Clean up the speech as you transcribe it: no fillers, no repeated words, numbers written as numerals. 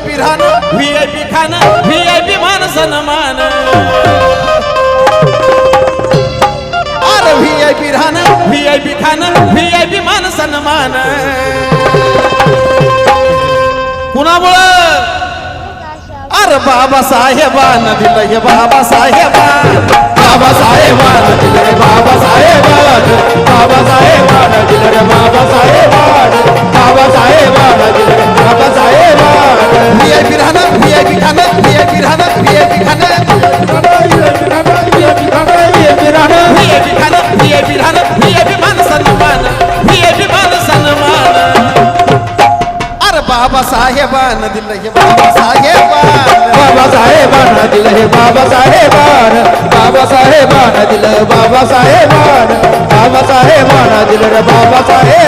VIP राहणं VIP खाणं VIP मान सन्मान अरे VIP राहणं VIP खाणं VIP मान सन्मान कुणामुळं अरे बाबासाहेबांना दिलं हे बाबासाहेबान बाबासाहेबांना दिलं रे बाबासाहेबान बाबासाहेबांना दिलं रे बाबासाहेबान बाबासाहेबांना दिलं रे बाबासाहेबान VIP राहणं VIP खाणं VIP राहणं VIP खाणं VIP खाणं VIP राहणं VIP मान सन्मान VIP मान सन्मान अरे बाबासाहेबांना दिलं हे बाबासाहेबान बाबासाहेबांना दिलं हे बाबासाहेबान बाबासाहेबांना दिलं बाबासाहेबान बाबासाहेबांना दिलं रे बाबासाहेब